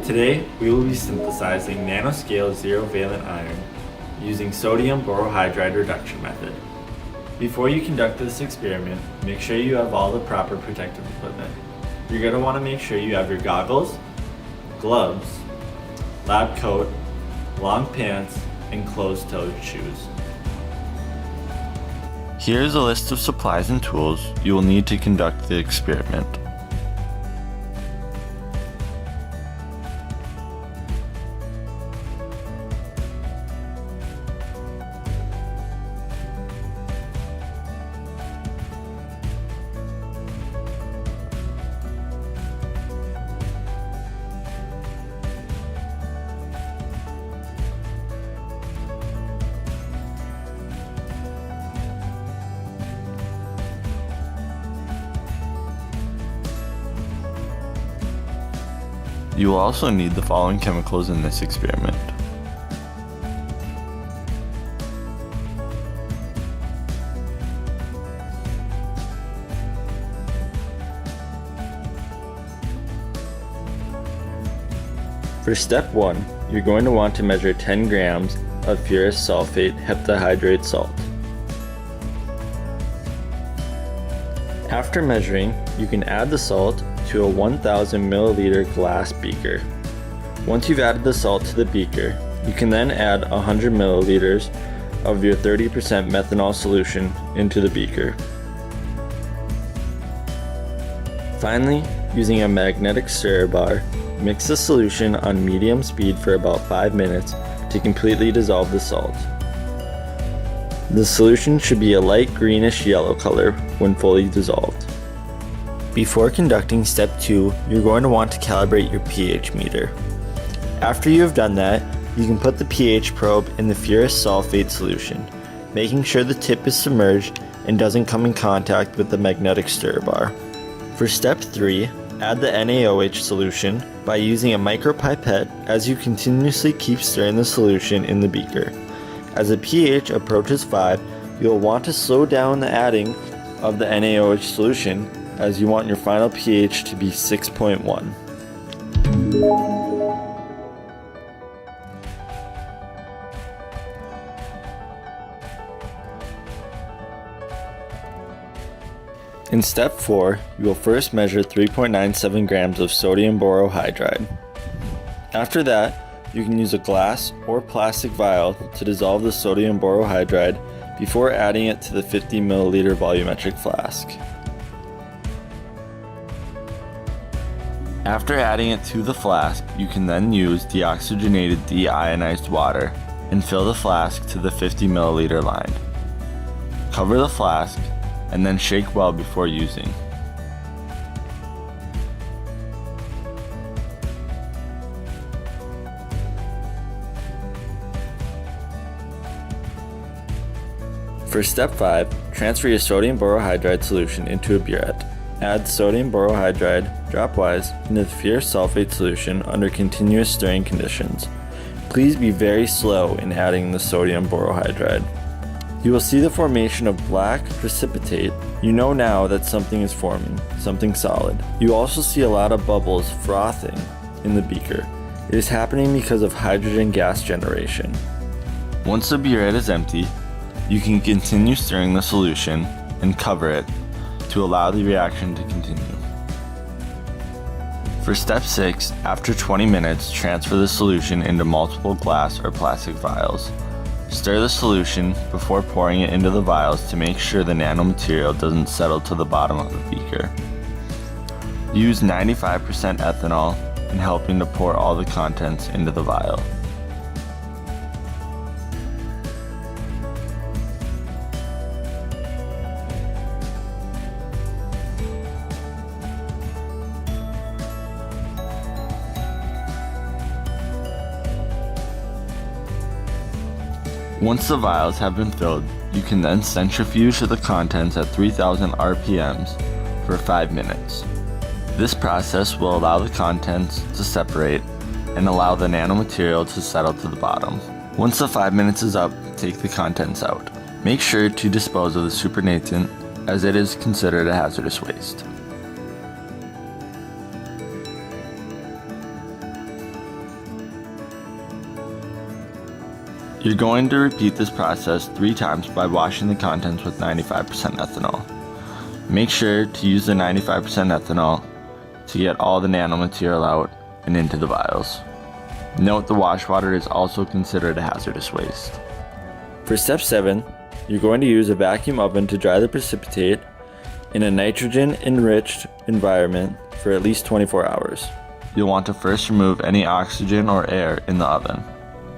Today, we will be synthesizing nanoscale zero-valent iron using sodium borohydride reduction method. Before you conduct this experiment, make sure you have all the proper protective equipment. You're going to want to make sure you have your goggles, gloves, lab coat, long pants, and closed-toed shoes. Here's a list of supplies and tools you will need to conduct the experiment. You will also need the following chemicals in this experiment. For step 1, you're going to want to measure 10 grams of ferrous sulfate heptahydrate salt. After measuring, you can add the salt to a 1000 milliliter glass beaker. Once you've added the salt to the beaker, you can then add 100 milliliters of your 30% methanol solution into the beaker. Finally, using a magnetic stirrer bar, mix the solution on medium speed for about 5 minutes to completely dissolve the salt. The solution should be a light greenish yellow color when fully dissolved. Before conducting step 2, you're going to want to calibrate your pH meter. After you have done that, you can put the pH probe in the ferrous sulfate solution, making sure the tip is submerged and doesn't come in contact with the magnetic stirrer bar. For step 3, add the NaOH solution by using a micropipette as you continuously keep stirring the solution in the beaker. As the pH approaches 5, you'll want to slow down the adding of the NaOH solution as you want your final pH to be 6.1. In step 4, you will first measure 3.97 grams of sodium borohydride. After that, you can use a glass or plastic vial to dissolve the sodium borohydride before adding it to the 50 milliliter volumetric flask. After adding it to the flask, you can then use deoxygenated deionized water and fill the flask to the 50 milliliter line. Cover the flask and then shake well before using. For step 5, transfer your sodium borohydride solution into a burette. Add sodium borohydride dropwise into the ferrous sulfate solution under continuous stirring conditions. Please be very slow in adding the sodium borohydride. You will see the formation of black precipitate. You know now that something is forming, something solid. You also see a lot of bubbles frothing in the beaker. It is happening because of hydrogen gas generation. Once the burette is empty, you can continue stirring the solution and cover it to allow the reaction to continue. For step 6, after 20 minutes, transfer the solution into multiple glass or plastic vials. Stir the solution before pouring it into the vials to make sure the nanomaterial doesn't settle to the bottom of the beaker. Use 95% ethanol in helping to pour all the contents into the vial. Once the vials have been filled, you can then centrifuge the contents at 3000 RPMs for 5 minutes. This process will allow the contents to separate and allow the nanomaterial to settle to the bottom. Once the 5 minutes is up, take the contents out. Make sure to dispose of the supernatant as it is considered a hazardous waste. You're going to repeat this process 3 times by washing the contents with 95% ethanol. Make sure to use the 95% ethanol to get all the nanomaterial out and into the vials. Note the wash water is also considered a hazardous waste. For step 7, you're going to use a vacuum oven to dry the precipitate in a nitrogen-enriched environment for at least 24 hours. You'll want to first remove any oxygen or air in the oven.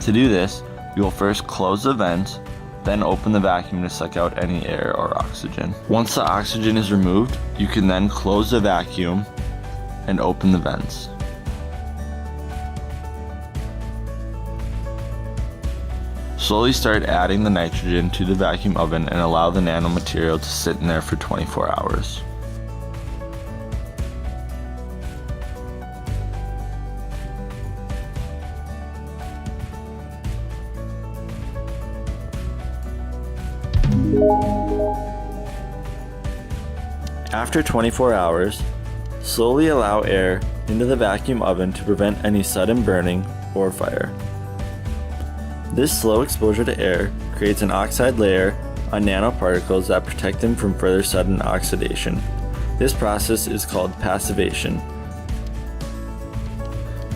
To do this, you will first close the vents, then open the vacuum to suck out any air or oxygen. Once the oxygen is removed, you can then close the vacuum and open the vents. Slowly start adding the nitrogen to the vacuum oven and allow the nanomaterial to sit in there for 24 hours. After 24 hours, slowly allow air into the vacuum oven to prevent any sudden burning or fire. This slow exposure to air creates an oxide layer on nanoparticles that protect them from further sudden oxidation. This process is called passivation.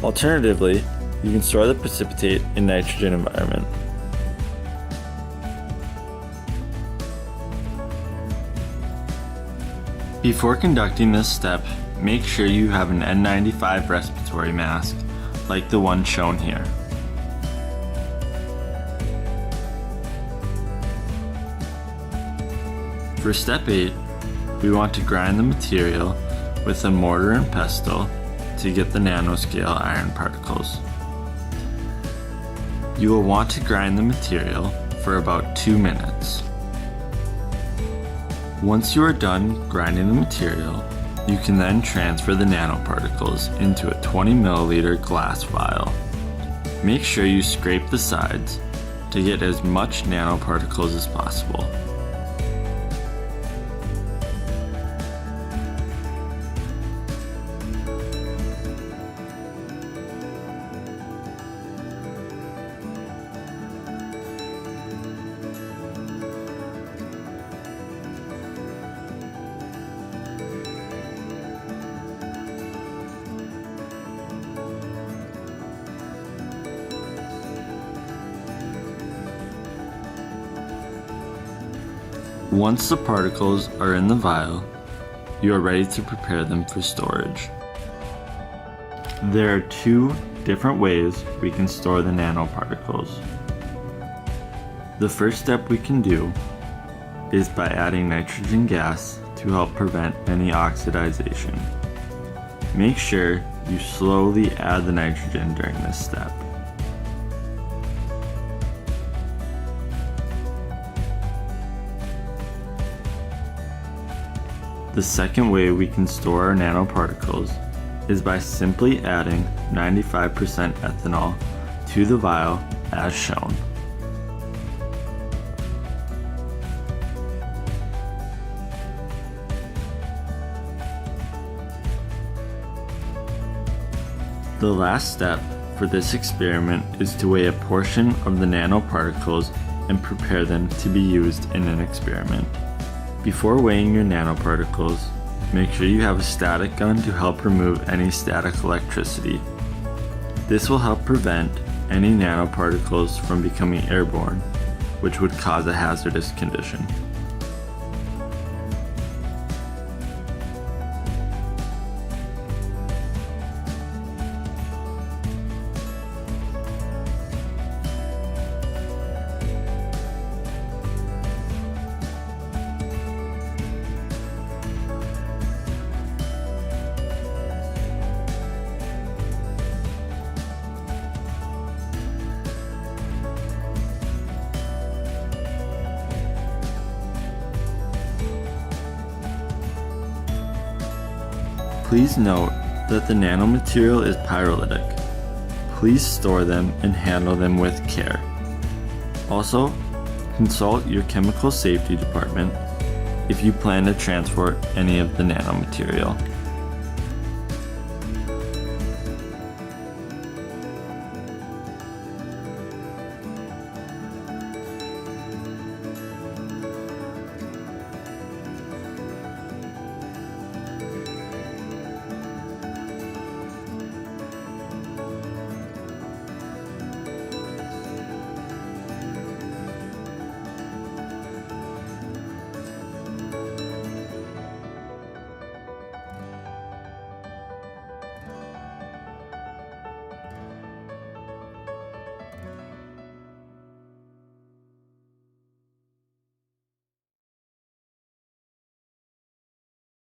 Alternatively, you can store the precipitate in nitrogen environment. Before conducting this step, make sure you have an N95 respiratory mask, like the one shown here. For step 8, we want to grind the material with a mortar and pestle to get the nanoscale iron particles. You will want to grind the material for about 2 minutes. Once you are done grinding the material, you can then transfer the nanoparticles into a 20 milliliter glass vial. Make sure you scrape the sides to get as much nanoparticles as possible. Once the particles are in the vial, you are ready to prepare them for storage. There are 2 different ways we can store the nanoparticles. The first step we can do is by adding nitrogen gas to help prevent any oxidization. Make sure you slowly add the nitrogen during this step. The second way we can store our nanoparticles is by simply adding 95% ethanol to the vial as shown. The last step for this experiment is to weigh a portion of the nanoparticles and prepare them to be used in an experiment. Before weighing your nanoparticles, make sure you have a static gun to help remove any static electricity. This will help prevent any nanoparticles from becoming airborne, which would cause a hazardous condition. Please note that the nanomaterial is pyrolytic. Please store them and handle them with care. Also, consult your chemical safety department if you plan to transport any of the nanomaterial.